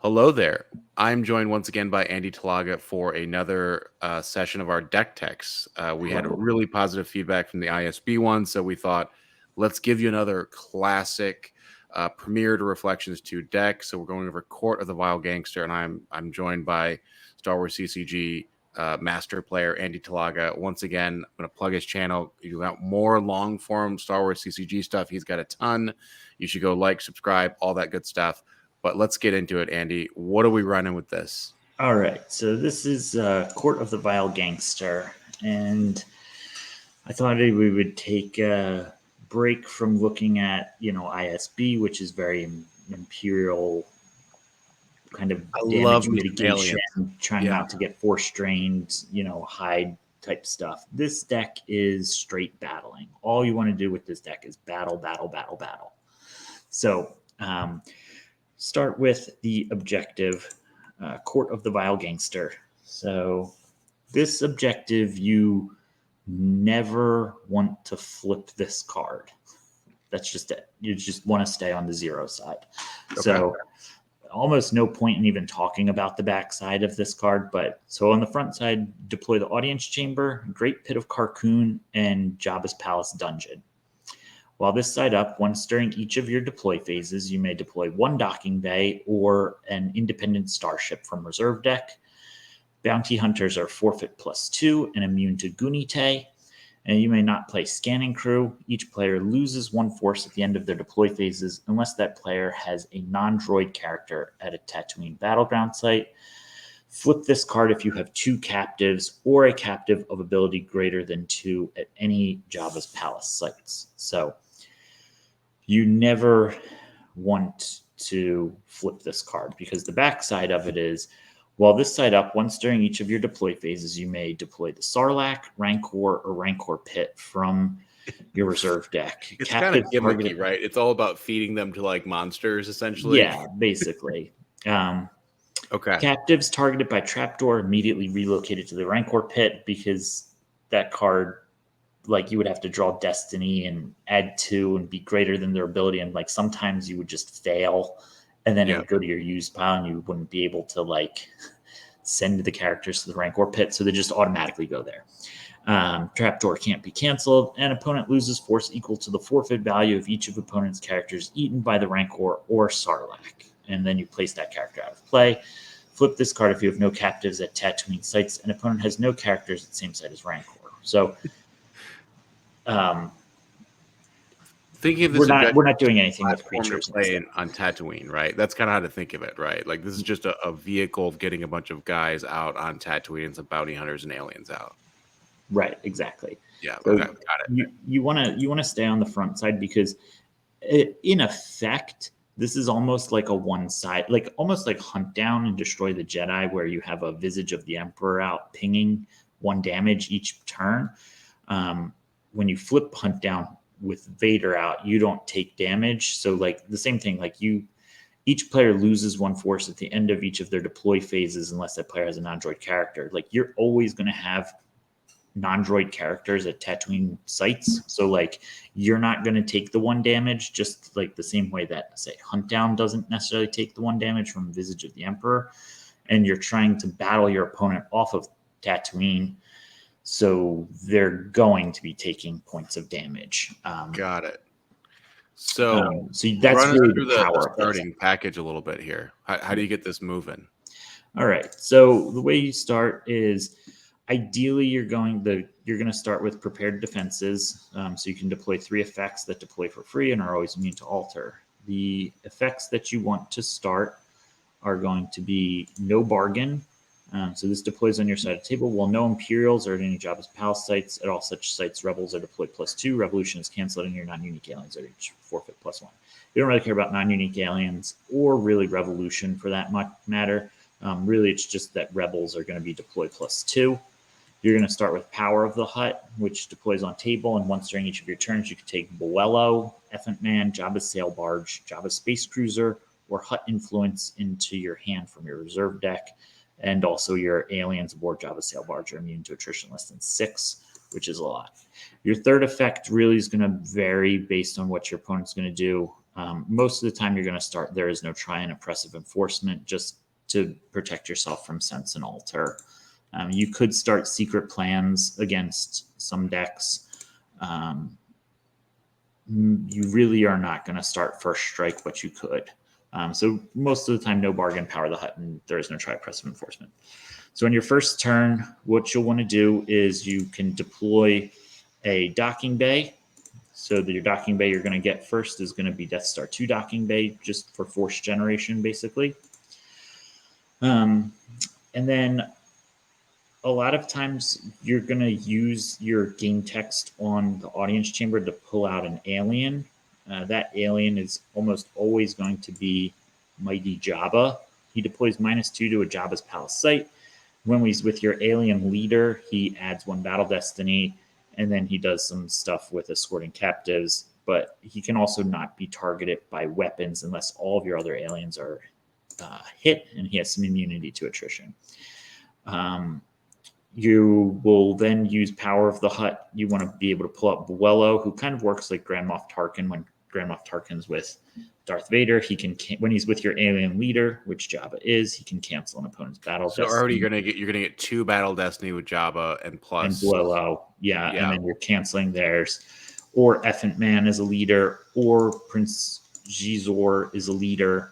Hello there. I'm joined once again by Andy Talaga for another session of our deck techs. We had really positive feedback from the ISB one, so we thought, let's give you another classic Premiere to Reflections 2 deck. So we're going over Court of the Vile Gangster, and I'm joined by Star Wars CCG master player Andy Talaga. Once again, I'm going to plug his channel. If you want more long form Star Wars CCG stuff, he's got a ton. You should go like, subscribe, all that good stuff. But let's get into it, Andy. What are we running with this? All right, so this is Court of the Vile Gangster, and I thought we would take a break from looking at, ISB, which is very imperial kind of damage mitigation, trying not to get force strained, hide type stuff. This deck is straight battling. All you want to do with this deck is battle, battle, battle, battle. So, start with the objective, Court of the Vile Gangster. So this objective, you never want to flip this card. That's just it. You just want to stay on the zero side. Okay. So almost no point in even talking about the back side of this card. But so on the front side, deploy the Audience Chamber, Great Pit of Carkoon, and Jabba's Palace Dungeon. While this side up, once during each of your deploy phases, you may deploy one docking bay or an independent starship from reserve deck. Bounty Hunters are forfeit +2 and immune to Gunite. And you may not play Scanning Crew. Each player loses one force at the end of their deploy phases unless that player has a non-droid character at a Tatooine battleground site. Flip this card if you have 2 captives or a captive of ability greater than 2 at any Jabba's Palace sites. So you never want to flip this card because the backside of it is, while this side up, once during each of your deploy phases, you may deploy the Sarlacc, Rancor, or Rancor Pit from your reserve deck. It's kind of gimmicky, right? It's all about feeding them to like monsters, essentially. Yeah, basically. Okay. Captives targeted by Trapdoor immediately relocated to the Rancor Pit because that card, like, you would have to draw Destiny and add 2 and be greater than their ability. And like sometimes you would just fail and then it would go to your used pile and you wouldn't be able to like send the characters to the Rancor Pit. So they just automatically go there. Trapdoor can't be canceled. An opponent loses force equal to the forfeit value of each of opponent's characters eaten by the Rancor or Sarlacc. And then you place that character out of play. Flip this card if you have no captives at Tatooine sites. An opponent has no characters at the same site as Rancor. So thinking of this, we're not doing anything with creatures playing on Tatooine, right? That's kind of how to think of it, right? Like this is just a vehicle of getting a bunch of guys out on Tatooine and some bounty hunters and aliens out. Right, exactly. Yeah, so got it. You want to stay on the front side because in effect, this is almost like a one side, like almost like Hunt Down and Destroy the Jedi, where you have a Visage of the Emperor out pinging 1 damage each turn. When you flip Hunt Down with Vader out, you don't take damage. So like the same thing, like each player loses 1 force at the end of each of their deploy phases unless that player has a non-droid character. Like you're always going to have non-droid characters at Tatooine sites. So like you're not going to take the 1 damage, just like the same way that, say, Hunt Down doesn't necessarily take the 1 damage from Visage of the Emperor. And you're trying to battle your opponent off of Tatooine. So they're going to be taking points of damage. Got it. So that's really the power of starting package a little bit here. How do you get this moving? All right. So the way you start is ideally you're going to start with prepared defenses. So you can deploy 3 effects that deploy for free and are always immune to alter. The effects that you want to start are going to be No Bargain. So this deploys on your side of the table. While no Imperials are at any Jabba's Palace sites, at all such sites, Rebels are deployed +2. Revolution is canceled, and your non-unique aliens are each forfeit +1. You don't really care about non-unique aliens or really Revolution for that matter. Really, it's just that Rebels are going to be deployed +2. You're going to start with Power of the Hutt, which deploys on table, and once during each of your turns, you can take Boello, Effant Man, Jabba's Sail Barge, Jabba's Space Cruiser, or Hutt Influence into your hand from your reserve deck. And also your aliens aboard Jabba's Sail Barge are immune to attrition less than 6, which is a lot. Your third effect really is going to vary based on what your opponent's going to do. Most of the time you're going to start There Is No Try and Oppressive Enforcement just to protect yourself from Sense and Alter. You could start Secret Plans against some decks. You really are not going to start First Strike, but you could. So most of the time, no Bargain, Power the Hut, and There Is No Try, Oppressive Enforcement. So on your first turn, what you'll want to do is you can deploy a Docking Bay. So your Docking Bay you're going to get first is going to be Death Star 2 Docking Bay, just for force generation, basically. And then a lot of times you're going to use your game text on the audience chamber to pull out an alien. That alien is almost always going to be Mighty Jabba. He deploys -2 to a Jabba's Palace site. When he's with your alien leader, he adds 1 Battle Destiny, and then he does some stuff with escorting captives, but he can also not be targeted by weapons unless all of your other aliens are hit, and he has some immunity to attrition. You will then use Power of the Hut. You want to be able to pull up Buello, who kind of works like Grand Moff Tarkin when Grand Moff Tarkin's with Darth Vader. He can, when he's with your alien leader, which Jabba is, he can cancel an opponent's battle. So already you're gonna get 2 Battle Destiny with Jabba and plus and Buello, yeah, and then you're canceling theirs. Or Effant Man is a leader, or Prince Gizor is a leader,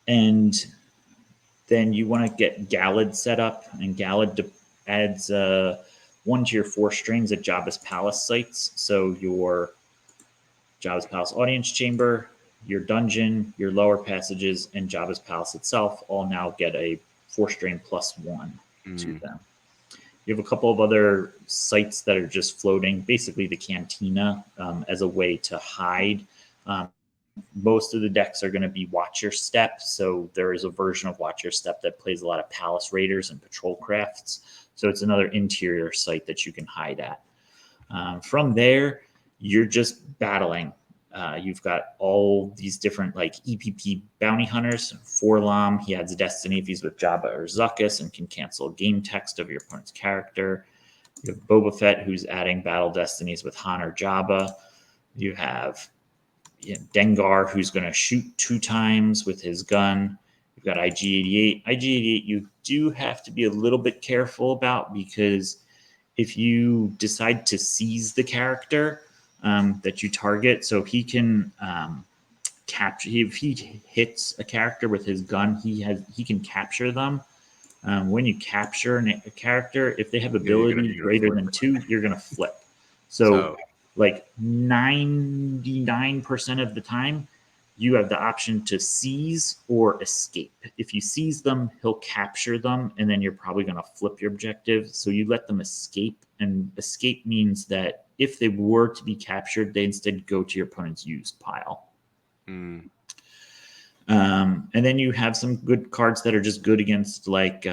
and then you want to get Galad set up, and Galad adds 1 to your 4 strings at Jabba's Palace sites. So your Jabba's Palace audience chamber, your dungeon, your lower passages, and Jabba's Palace itself all now get a 4-string +1 to them. You have a couple of other sites that are just floating, basically the Cantina, as a way to hide. Most of the decks are going to be Watch Your Step. So there is a version of Watch Your Step that plays a lot of Palace Raiders and Patrol Crafts. So it's another interior site that you can hide at. From there, you're just battling. You've got all these different like EPP bounty hunters. Forlom, he adds a destiny if he's with Jabba or Zuckuss and can cancel game text of your opponent's character. You have Boba Fett, who's adding battle destinies with Han or Jabba. You have Dengar, who's going to shoot 2 times with his gun. You've got IG-88. IG-88 you do have to be a little bit careful about, because if you decide to seize the character that you target, so he can capture, if he hits a character with his gun, he can capture them. When you capture a character, if they have ability greater than 2, you're going to flip. So like 99% of the time, you have the option to seize or escape. If you seize them, he'll capture them, and then you're probably going to flip your objective. So you let them escape, and escape means that if they were to be captured, they instead go to your opponent's used pile. And then you have some good cards that are just good against like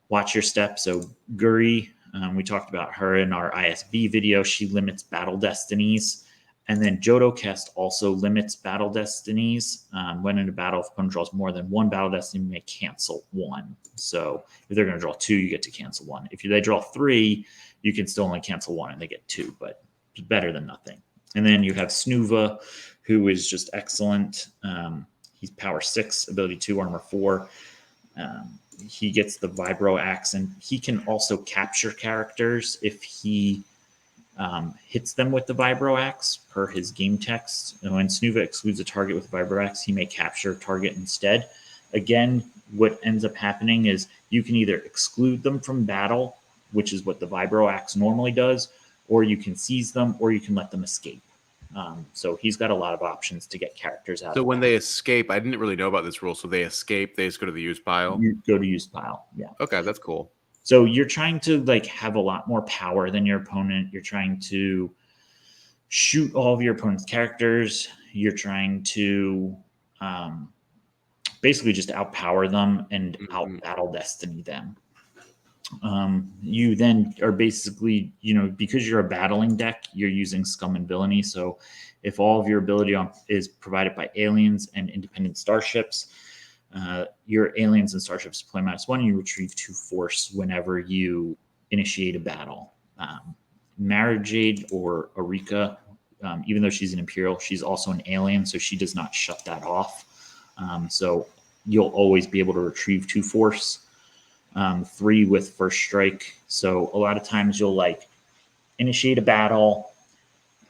Watch Your Step. So Guri, we talked about her in our ISB video. She limits battle destinies. And then Jodocast also limits battle destinies. When in a battle, if opponent draws more than 1 battle destiny, you may cancel 1. So if they're going to draw 2, you get to cancel 1. If they draw 3, you can still only cancel 1 and they get 2, but it's better than nothing. And then you have Snuva, who is just excellent. He's power 6, ability 2, armor 4. He gets the Vibro Axe, and he can also capture characters if he hits them with the Vibro Axe per his game text. And when Snuva excludes a target with Vibro Axe, he may capture a target instead. Again, what ends up happening is you can either exclude them from battle, which is what the Vibro Axe normally does, or you can seize them, or you can let them escape. So he's got a lot of options to get characters out. So when they escape, I didn't really know about this rule. So they escape, they just go to the used pile? You go to used pile, yeah. Okay, that's cool. So you're trying to like have a lot more power than your opponent. You're trying to shoot all of your opponent's characters. You're trying to basically just outpower them and out-battle destiny them. You then are basically, because you're a battling deck, you're using Scum and Villainy. So if all of your ability is provided by aliens and independent starships, your aliens and starships deploy -1, you retrieve 2 force whenever you initiate a battle. Marajade or Arika, even though she's an Imperial, she's also an alien, so she does not shut that off. So you'll always be able to retrieve 2 force, 3 with first strike. So a lot of times you'll like initiate a battle.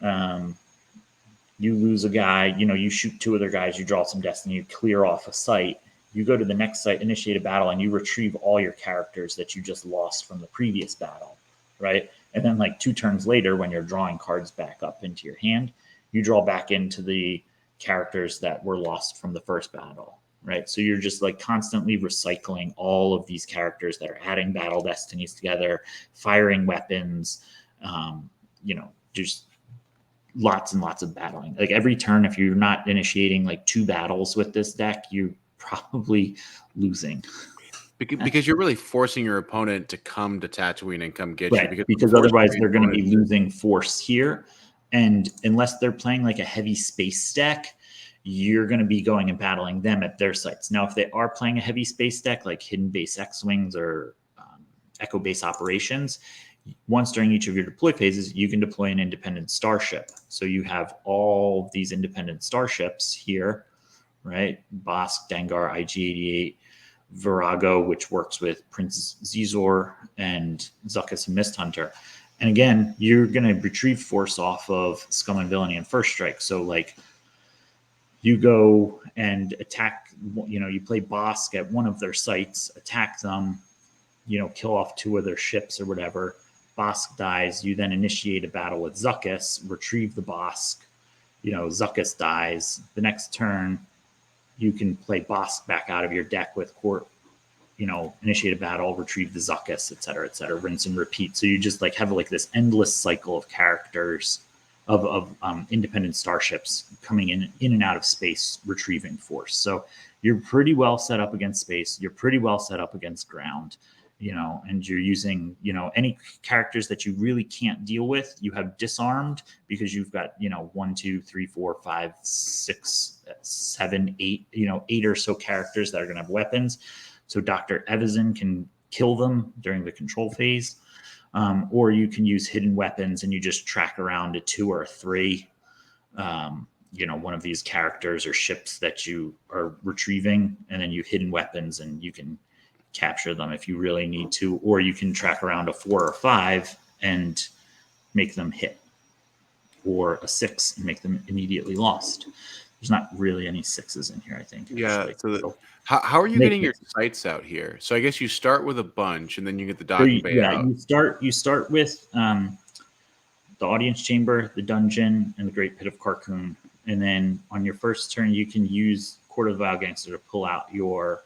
You lose a guy, you shoot 2 other guys, you draw some destiny, you clear off a site. You go to the next site, initiate a battle, and you retrieve all your characters that you just lost from the previous battle, right? And then like 2 turns later, when you're drawing cards back up into your hand, you draw back into the characters that were lost from the first battle, right? So you're just like constantly recycling all of these characters that are adding battle destinies together, firing weapons, just lots and lots of battling. Like every turn, if you're not initiating like 2 battles with this deck, you're probably losing. Because you're really forcing your opponent to come to Tatooine and come get right, you. Because otherwise they're going to be losing force here. And unless they're playing like a heavy space deck, you're going to be going and battling them at their sites. Now, if they are playing a heavy space deck like Hidden Base X-Wings or Echo Base Operations, once during each of your deploy phases, you can deploy an independent starship. So you have all these independent starships here, right? Bossk, Dengar, IG-88, Virago, which works with Prince Xizor, and Zuckuss and Mist Hunter. And again, you're going to retrieve force off of Scum and Villainy and First Strike. So like you go and attack, you play Bossk at one of their sites, attack them, kill off 2 of their ships or whatever. Bossk dies. You then initiate a battle with Zuckuss, retrieve the Bossk. Zuckuss dies. The next turn, you can play Bossk back out of your deck with court, initiate a battle, retrieve the Zuckuss, et cetera, rinse and repeat. So you just like have like this endless cycle of characters of independent starships coming in and out of space, retrieving force. So you're pretty well set up against space. You're pretty well set up against ground. And you're using, any characters that you really can't deal with, you have disarmed because you've got, 1, 2, 3, 4, 5, 6, 7, 8, 8 or so characters that are going to have weapons. So Dr. Evazan can kill them during the control phase. Or you can use hidden weapons and you just track around a 2 or a 3, one of these characters or ships that you are retrieving, and then you hidden weapons and you can capture them if you really need to, or you can track around a 4 or 5 and make them hit, or a 6 and make them immediately lost. There's not really any 6s in here, I think. Yeah. So how are you getting your sites out here? So I guess you start with a bunch and then you get the docking bay out. You start with the audience chamber, the dungeon, and the Great Pit of Carkoon. And then on your first turn, you can use Court of the Vile Gangster to pull out your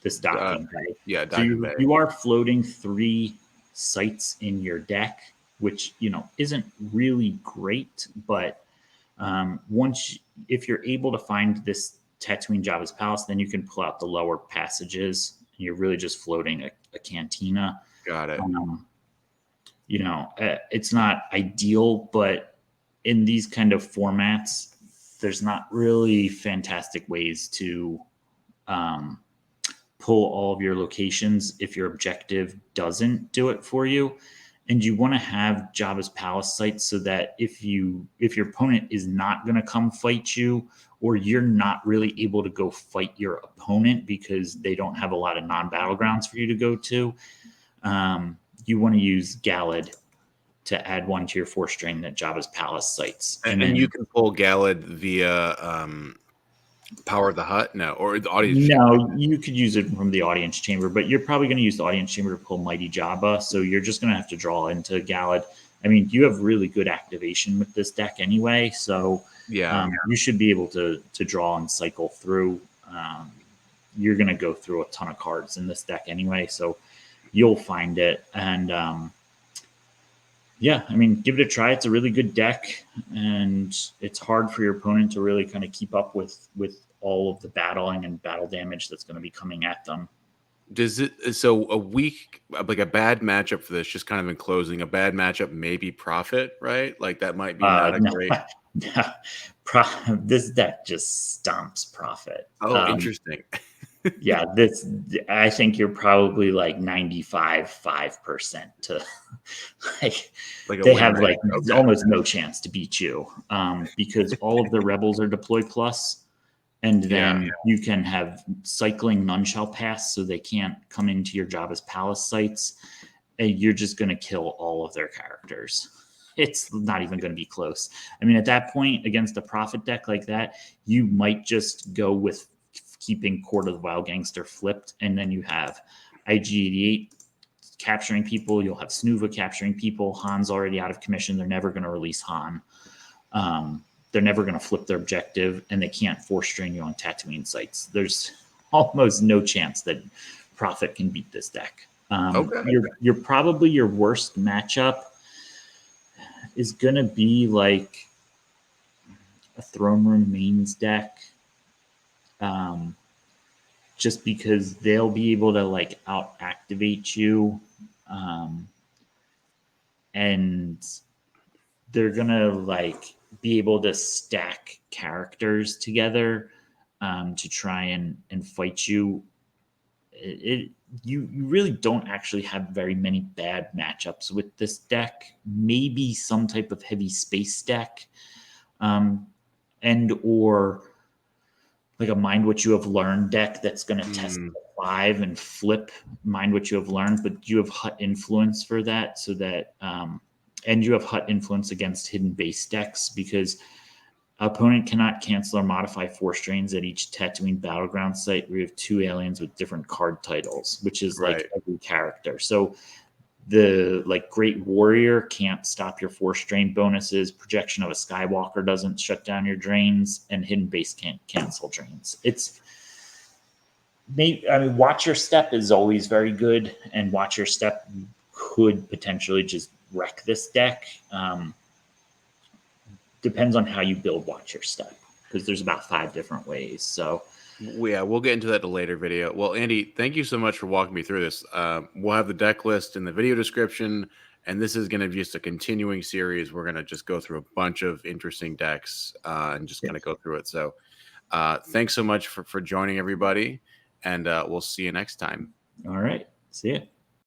this docking bay. Yeah, docking bay. You are floating 3 sites in your deck, which isn't really great, but if you're able to find this Tatooine Jabba's Palace, then you can pull out the lower passages. And you're really just floating a cantina. Got it. It's not ideal, but in these kind of formats, there's not really fantastic ways to pull all of your locations if your objective doesn't do it for you. And you want to have Jabba's Palace sites so that if your opponent is not going to come fight you, or you're not really able to go fight your opponent because they don't have a lot of non-battlegrounds for you to go to, you want to use Galad to add 1 to your force string at Jabba's Palace sites. And then you can pull Galad via Power of the Hutt? No, or the audience chamber? No, you could use it from the audience chamber, but you're probably going to use the audience chamber to pull Mighty Jabba, so you're just going to have to draw into Galad. I mean, you have really good activation with this deck anyway, so you should be able to draw and cycle through. You're going to go through a ton of cards in this deck anyway, so you'll find it. And give it a try. It's a really good deck, and it's hard for your opponent to really kind of keep up with all of the battling and battle damage that's going to be coming at them. So a weak, like a bad matchup for this, just kind of in closing, a bad matchup maybe Prophet, right? Like that might be not a great. This deck just stomps Prophet. Oh, interesting. Yeah, this I think you're probably like 95.5% to like Like a they win have rate. like Okay. almost no chance to beat you because all of the rebels are deploy plus, and Yeah. then you can have cycling none shall pass, so they can't come into your Jabba's palace sites, and you're just going to kill all of their characters. It's not even going to be close. I mean, at that point, against a profit deck like that, you might just go with keeping Court of the Wild Gangster flipped, and then you have IG-88 capturing people. You'll have Snuva capturing people. Han's already out of commission. They're never going to release Han. They're never going to flip their objective, and they can't force strain you on Tatooine sites. There's almost no chance that Profit can beat this deck. Okay. You're probably your worst matchup is going to be like a Throne Room mains deck. Just because they'll be able to like out activate you. And they're gonna like be able to stack characters together to try and fight you. You really don't actually have very many bad matchups with this deck. Maybe some type of heavy space deck, and or like a mind what you have learned deck that's going to test 5 and flip mind what you have learned, but you have hut influence for that, so that and you have hut influence against hidden base decks because opponent cannot cancel or modify 4 strains at each Tatooine battleground site. We have 2 aliens with different card titles, which is like every character. So the like Great Warrior can't stop your 4 strain bonuses. Projection of a Skywalker doesn't shut down your drains, and Hidden Base can't cancel drains. It's maybe, I mean, Watch Your Step is always very good, and Watch Your Step could potentially just wreck this deck. Depends on how you build Watch Your Step because there's about 5 different ways. So yeah, we'll get into that in a later video. Well, Andy, thank you so much for walking me through this. We'll have the deck list in the video description, and this is going to be just a continuing series. We're going to just go through a bunch of interesting decks and just kind of go through it. So thanks so much for joining, everybody, and we'll see you next time. all right, see ya.